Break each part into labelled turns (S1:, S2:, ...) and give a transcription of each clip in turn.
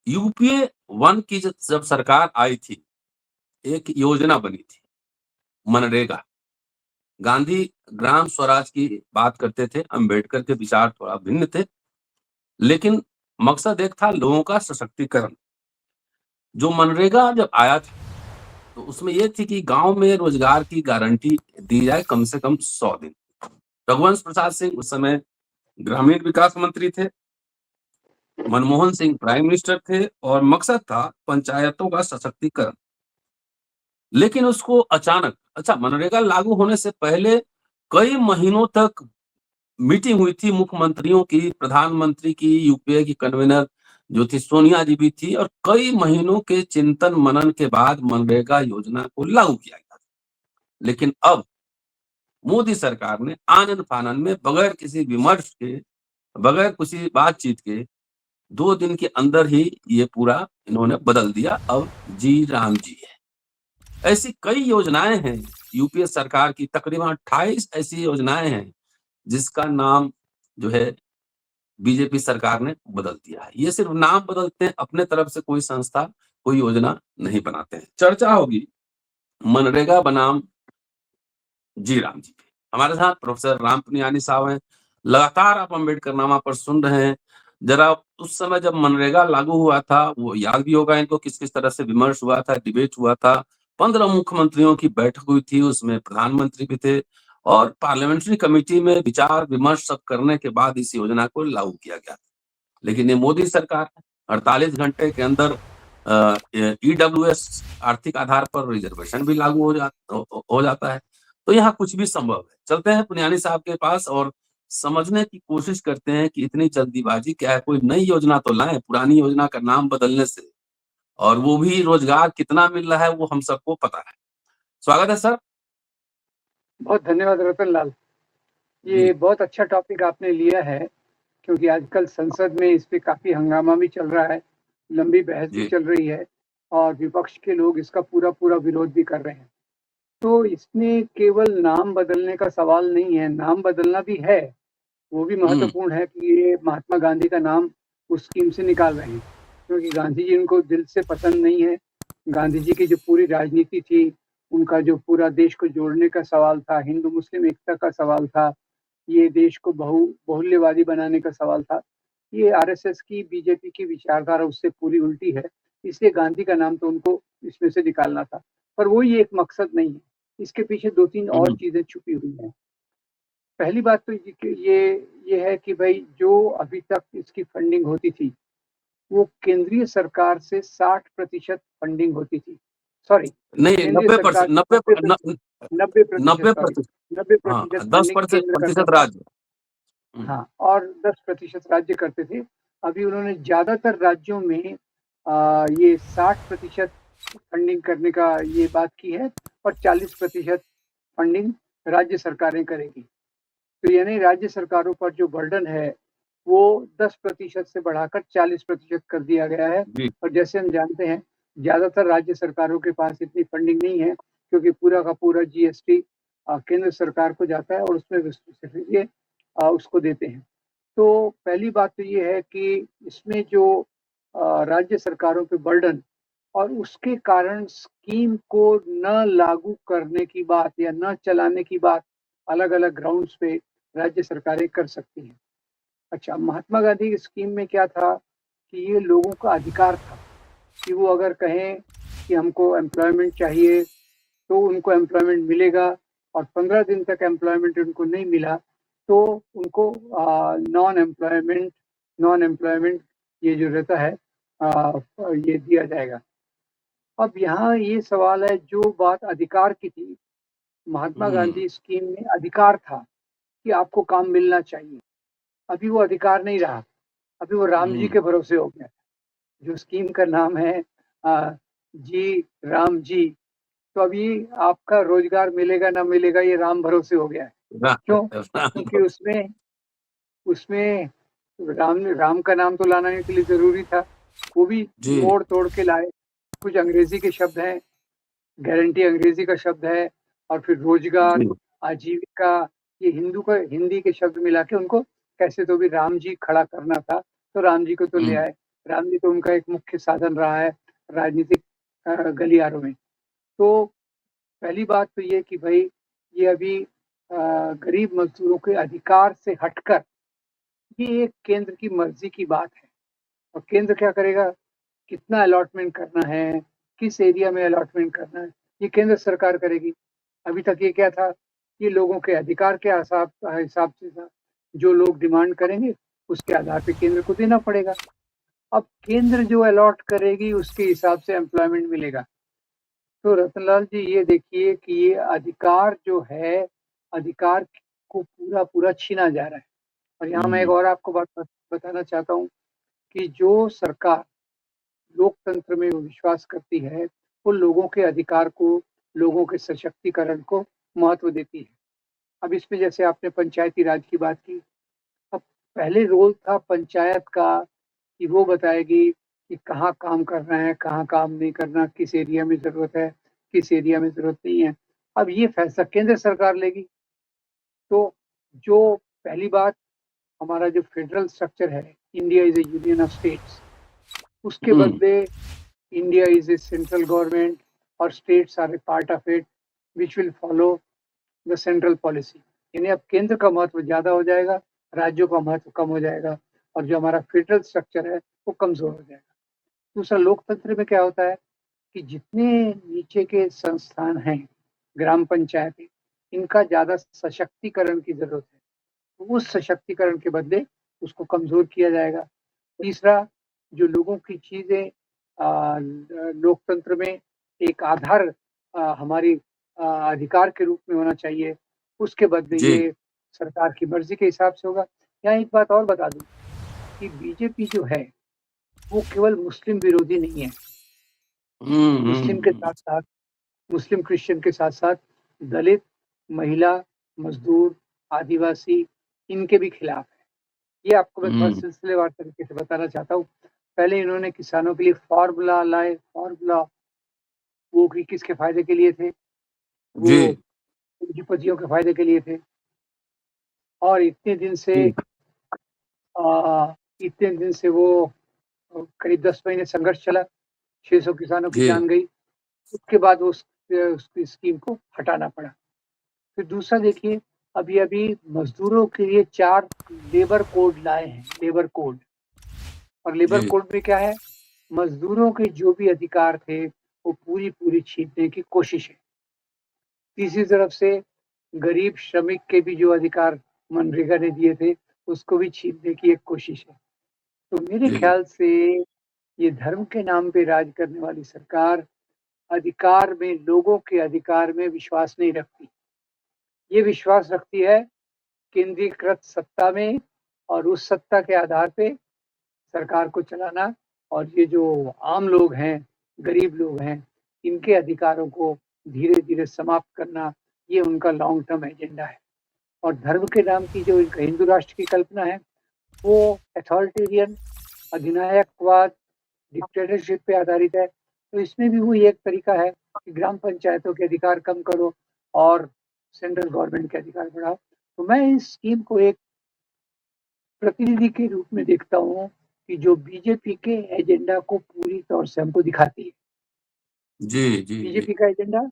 S1: UPA 1 की जब सरकार आई थी, एक योजना बनी थी, मनरेगा। गांधी ग्राम स्वराज की बात करते थे, अंबेडकर के विचार थोड़ा भिन्न थे, लेकिन मकसद एक था लोगों का सशक्तिकरण। जो मनरेगा जब आया था, तो उसमें ये थी कि गाँव में रोजगार की गारंटी दी जाए कम से कम 100 दिन। रघुवंश प्रसाद सिंह उस समय ग्रामीण विकास मंत्री थे, मनमोहन सिंह प्राइम मिनिस्टर थे और मकसद था पंचायतों का सशक्तिकरण। लेकिन उसको अचानक अच्छा मनरेगा लागू होने से पहले कई महीनों तक मीटिंग हुई थी मुख्यमंत्रियों की, प्रधानमंत्री की, यूपीए की कन्वीनर जो थी सोनिया जी भी थी और कई महीनों के चिंतन मनन के बाद मनरेगा योजना को लागू किया गया। लेकिन अब मोदी सरकार ने आनन-फानन में बगैर किसी विमर्श के, बगैर किसी बातचीत के 2 दिन के अंदर ही ये पूरा इन्होंने बदल दिया। अब जी राम जी है। ऐसी कई योजनाएँ हैं, यूपीए सरकार की तकरीबन 28 ऐसी योजनाएँ हैं, जिसका नाम जो है बीजेपी सरकार ने बदल दिया है। ये सिर्फ नाम बदलते हैं, अपने तरफ से कोई संस्था, कोई योजना नहीं बनाते हैं। चर्चा होगी मनरेगा बनाम जी राम जी पे। हमारे साथ प्रोफ़ेसर राम पुनियानी साहब हैं। लगातार आप अम्बेडकरनामा पर सुन रहे हैं। ज़रा उस समय जब मनरेगा लागू हुआ था, वो याद भी होगा इनको किस-किस तरह से विमर्श हुआ था, डिबेट हुआ था। 15 मुख्यमंत्रियों की बैठक हुई थी, उसमें प्रधानमंत्री भी थे और पार्लियामेंट्री कमिटी में विचार-विमर्श सब करने के बाद इस योजना को लागू किया गया। लेकिन ये मोदी सरकार है, 48 घंटे के अंदर ईडब्ल्यूएस आर्थिक आधार पर रिज़र्वेशन भी लागू हो जाता है। तो यहाँ कुछ भी संभव है। चलते हैं पुनियानी साहब के पास और समझने की कोशिश करते हैं कि इतनी जल्दीबाज़ी क्या है? कोई नई योजना तो लाएँ, पुरानी योजना का नाम बदलने से और वो भी रोज़गार कितना मिल रहा है, वो हम सबको पता है। स्वागत है सर।
S2: बहुत धन्यवाद रतन लाल।
S1: जी,
S2: ये बहुत अच्छा टॉपिक आपने लिया है, क्योंकि आजकल संसद में इस पे काफ़ी हंगामा भी चल रहा है, लंबी बहस भी
S1: जी।
S2: चल रही है और विपक्ष के लोग इसका पूरा-पूरा विरोध भी कर रहे हैं। तो इसमें केवल नाम बदलने का सवाल नहीं है, नाम बदलना भी है, वो भी
S1: हुँ,
S2: महत्वपूर्ण है कि ये महात्मा गांधी का नाम उस स्कीम से निकाल रहे हैं, क्योंकि गांधी जी उनको दिल से पसंद नहीं है। गांधी जी की जो पूरी राजनीति थी, उनका जो पूरा देश को जोड़ने का सवाल था, हिंदू मुस्लिम एकता का सवाल था, ये देश को बहुल्यवादी बनाने का सवाल था। ये आरएसएस की, बीजेपी की विचारधारा उससे पूरी उल्टी है, इसलिए गांधी का नाम तो उनको इसमें से निकालना था। पर वो ये एक मकसद नहीं है, इसके पीछे 2-3 और
S1: हुँ,
S2: चीज़ें छुपी हुई हैं। पहली बात तो ये है कि भई जो अभी तक इसकी फंडिंग होती थी, वो केंद्रीय सरकार से 60% फंडिंग होती थी। सॉरी,
S1: नहीं
S2: केंद्रीय
S1: 90%
S2: सरकार से
S1: 90 न
S2: 90% सॉरी,
S1: 90% हाँ,
S2: 90% फंडिंग
S1: 10%
S2: केंद्र करता
S1: प्रतिशत
S2: था।
S1: राज्य। हुँ,
S2: हाँ, और 10% राज्य करते थे। अभी उन्होंने ज़्यादातर राज्यों में ये 60% फंडिंग करने का ये बात की है और 40% फंडिंग राज्य सरकारें करेगी। तो यानी राज्य सरकारों पर जो बर्डन है, वो 10% से बढ़ाकर 40% कर दिया गया है।
S1: जी।
S2: और जैसे हम जानते हैं, ज़्यादातर राज्य सरकारों के पास इतनी फंडिंग नहीं है, क्योंकि पूरा का पूरा जीएसटी केंद्र सरकार को जाता है और उसमें ये उसको देते हैं। तो पहली बात तो ये है कि इसमें जो राज्य सरकारों पे बर्डन और उसके कारण स्कीम को न लागू करने की बात या न चलाने की बात अलग-अलग ग्राउंड्स पे राज्य सरकारें कर सकती हैं। अच्छा, महात्मा गांधी की स्कीम में क्या था कि ये लोगों का अधिकार था कि वो अगर कहें कि हमको एम्प्लॉयमेंट चाहिए, तो उनको एम्प्लॉयमेंट मिलेगा और 15 दिन तक एम्प्लॉयमेंट उनको नहीं मिला, तो उनको नॉन एम्प्लॉयमेंट ये जो रहता है ये दिया जाएगा। अब यहाँ ये सवाल है, जो बात अधिकार की थी, महात्मा
S1: हुँ,
S2: गांधी स्कीम में अधिकार था कि आपको काम मिलना चाहिए। अभी वो अधिकार नहीं रहा, अभी वो राम जी
S1: हुँ।
S2: के भरोसे हो गया। जो स्कीम का नाम है जी राम जी, तो अभी आपका रोजगार मिलेगा ना मिलेगा ये राम भरोसे हो गया है। क्यों? क्योंकि उसमें उसमें राम का नाम तो लाने के लिए ज़रूरी था, वो भी
S1: जी,
S2: मोड़-तोड़ के लाए। कुछ अंग्रेज़ी के शब्द हैं, गारंटी अंग्रेज़ी का शब्द है और फिर रोजगार,
S1: जी।
S2: आजीविका, ये हिंदी के शब्द मिला के उनको कैसे तो भी राम जी खड़ा करना था, तो राम जी को तो ले
S1: हुँ,
S2: आए। रामजी तो उनका एक मुख्य साधन रहा है राजनीतिक गलियारों में। तो पहली बात तो ये कि भाई ये अभी गरीब मजदूरों के अधिकार से हटकर ये एक केंद्र की मर्जी की बात है। और केंद्र क्या करेगा, कितना अलॉटमेंट करना है, किस एरिया में अलॉटमेंट करना है, ये केंद्र सरकार करेगी। अभी तक ये क्या था, ये लोगों के अधिकार के हिसाब से था। जो लोग डिमांड करेंगे उसके आधार पे केंद्र को देना पड़ेगा। अब केंद्र जो अलॉट करेगी उसके हिसाब से एम्प्लॉयमेंट मिलेगा। तो रतनलाल जी ये देखिए कि ये अधिकार जो है, अधिकार को पूरा पूरा छीना जा रहा है। और यहाँ मैं एक और आपको बात बताना चाहता हूँ कि जो सरकार लोकतंत्र में विश्वास करती है वो लोगों के अधिकार को, लोगों के सशक्तिकरण को महत्व देती है। अब इसमें जैसे आपने पंचायती राज की बात की, अब पहले रोल था पंचायत का कि वो बताएगी कि कहाँ काम करना है, कहाँ काम नहीं करना, किस एरिया में जरूरत है, किस एरिया में जरूरत नहीं है। अब ये फैसला केंद्र सरकार लेगी। तो जो पहली बात, हमारा जो फेडरल स्ट्रक्चर है, India is a union of states, उसके बदले India is a central government और states are a part of it which will follow the central policy. यानी अब केंद्र का महत्व ज्यादा हो जाएगा, राज्यों का महत्व कम हो जाएगा और जो हमारा फेडरल स्ट्रक्चर है वो कमजोर हो जाएगा। दूसरा, लोकतंत्र में क्या होता है कि जितने नीचे के संस्थान हैं, ग्राम पंचायतें, इनका ज्यादा सशक्तिकरण की जरूरत है। तो उस सशक्तिकरण के बदले उसको कमजोर किया जाएगा। तीसरा, जो लोगों की चीजें लोकतंत्र में एक आधार हमारी अधिकार के रूप में होना चाहिए, उसके बदले
S1: जी
S2: ये सरकार की मर्जी के हिसाब से होगा। यहाँ एक बात और बता दूं कि बीजेपी जो है वो केवल मुस्लिम विरोधी नहीं है। मुस्लिम के साथ साथ, मुस्लिम क्रिश्चियन के साथ साथ दलित, महिला, मजदूर, आदिवासी, इनके भी खिलाफ है। ये आपको मैं थोड़ा सिलसिलेवार तरीके से बताना चाहता हूँ। पहले इन्होंने किसानों के लिए फार्मूला लाए। फार्मूला वो भी किसके फायदे के लिए थे,
S1: जी
S2: वो पूंजीपतियों के फायदे के लिए थे। और
S1: जी
S2: इतने दिन से वो करीब 10 महीने संघर्ष चला, 600 किसानों की
S1: जी
S2: जान गई। उसके बाद वो उसकी स्कीम को हटाना पड़ा। फिर दूसरा देखिए, अभी अभी मजदूरों के लिए 4 लेबर कोड लाए हैं, लेबर कोड। और लेबर
S1: जी
S2: कोड में क्या है, मजदूरों के जो भी अधिकार थे वो पूरी पूरी छीनने की कोशिश है। तीसरी तरफ से गरीब श्रमिक के भी जो अधिकार मनरेगा ने दिए थे उसको भी छीनने की एक कोशिश है। तो मेरे
S1: जी
S2: ख्याल से ये धर्म के नाम पे राज करने वाली सरकार अधिकार में, लोगों के अधिकार में विश्वास नहीं रखती। ये विश्वास रखती है केंद्रीकृत सत्ता में, और उस सत्ता के आधार पे सरकार को चलाना। और ये जो आम लोग हैं, गरीब लोग हैं, इनके अधिकारों को धीरे धीरे समाप्त करना, ये उनका लॉन्ग टर्म एजेंडा है। और धर्म के नाम की जो इनका हिंदू राष्ट्र की कल्पना है वो अथॉरिटेरियन, अधिनायकवाद, डिक्टेटरशिप पे आधारित है। तो इसमें भी वही एक तरीका है कि ग्राम पंचायतों के अधिकार कम करो और सेंट्रल गवर्नमेंट के अधिकार बढ़ाओ। तो मैं इस स्कीम को एक प्रतिनिधि के रूप में देखता हूँ कि जो बीजेपी के एजेंडा को पूरी तौर से हमको दिखाती है।
S1: जी जी जी
S2: बीजेपी का एजेंडा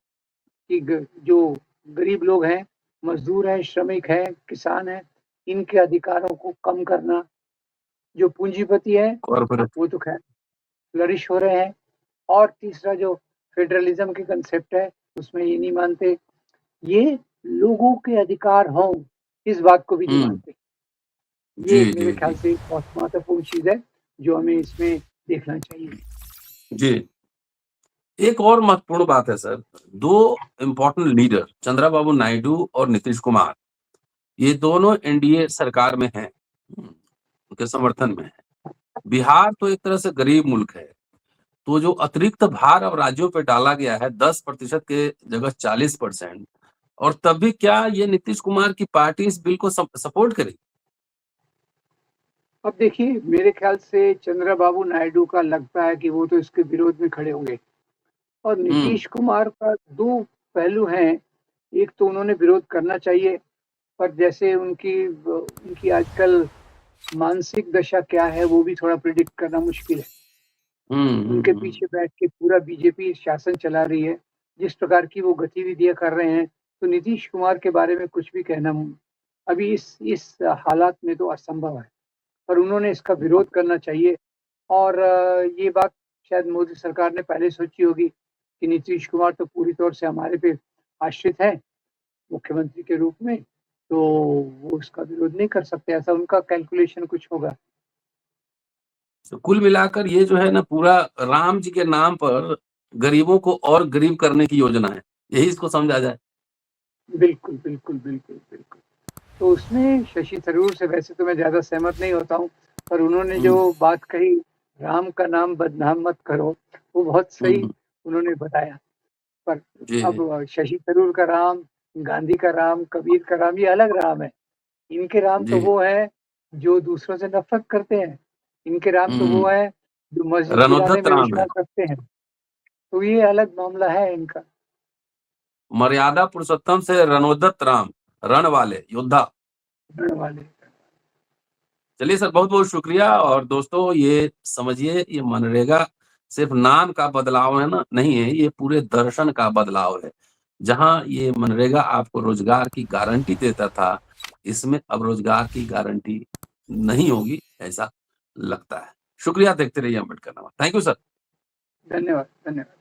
S2: कि जो गरीब लोग हैं, मजदूर हैं, श्रमिक हैं, किसान हैं, इनके अधिकारों को कम करना। जो पूंजीपति है
S1: कॉर्पोरेट
S2: वो तो खैर फ्लरिश हो रहे हैं। और तीसरा जो फेडरलिज्म के कंसेप्ट है उसमें ये नहीं मानते, ये लोगों के अधिकार हों इस बात को भी नहीं मानते।
S1: जी
S2: ये
S1: जी
S2: मेरे ख्याल
S1: जी
S2: से बहुत महत्वपूर्ण चीज है जो हमें इसमें देखना चाहिए।
S1: जी एक और महत्वपूर्ण बात है सर, दो इम्पोर्टेंट लीडर चंद्रबाबू नायडू और नीतीश कुमार, ये दोनों एनडीए सरकार में हैं, उनके समर्थन में है। बिहार तो एक तरह से गरीब मुल्क है, तो जो अतिरिक्त भार अब राज्यों पे डाला गया है 10% के जगह 40%, और तब भी क्या ये नीतीश कुमार की पार्टी इस बिल को सपोर्ट करेगी?
S2: अब देखिए, मेरे ख्याल से चंद्रबाबू नायडू का लगता है कि वो तो इसके विरोध में खड़े होंगे। और नीतीश कुमार का दो पहलू हैं। एक तो उन्होंने विरोध करना चाहिए, पर जैसे उनकी उनकी आजकल मानसिक दशा क्या है वो भी थोड़ा प्रिडिक्ट करना मुश्किल है। उनके पीछे बैठ के पूरा बीजेपी शासन चला रही है, जिस प्रकार की वो गतिविधियां कर रहे हैं, तो नीतीश कुमार के बारे में कुछ भी कहना अभी इस हालात में तो असंभव है। पर उन्होंने इसका विरोध करना चाहिए और ये बात शायद मोदी सरकार ने पहले सोची होगी कि नीतीश कुमार तो पूरी तौर से हमारे पे आश्रित है मुख्यमंत्री के रूप में, तो वो उसका विरोध नहीं कर सकते, ऐसा उनका कैलकुलेशन कुछ होगा।
S1: तो कुल मिलाकर ये जो है ना पूरा राम जी के नाम पर गरीबों को और गरीब करने की योजना है, यही इसको समझा जाए।
S2: बिल्कुल, बिल्कुल, बिल्कुल, बिल्कुल। तो उसमें शशि थरूर से वैसे तो मैं ज़्यादा सहमत नहीं होता हूँ, पर उन्होंने जो बात कही, राम का नाम बदनाम मत करो, वो बहुत सही उन्होंने बताया। पर अब शशि थरूर का राम, गांधी का राम, कबीर का राम, ये अलग राम है। इनके राम तो वो हैं जो दूसरों से नफ़रत करते हैं। इनके राम तो वो हैं जो मस्जिद गिराने
S1: रणोद्धत
S2: में
S1: राम है,
S2: विश्वास रखते हैं। तो ये अलग मामला है इनका।
S1: मर्यादा पुरुषोत्तम से रणोद्धत राम, रण वाले योद्धा।
S2: रण वाले।
S1: चलिए सर, बहुत-बहुत शुक्रिया। और दोस्तों ये समझिए, ये मनरेगा सिर्फ नाम का बदलाव है ना, नहीं है, ये पूरे दर्शन का बदलाव है। जहाँ ये मनरेगा आपको रोजगार की गारंटी देता था, इसमें अब रोजगार की गारंटी नहीं होगी, ऐसा लगता है। शुक्रिया, देखते रहिए अम्बेडकर नामा। Thank you sir.
S2: धन्यवाद, धन्यवाद।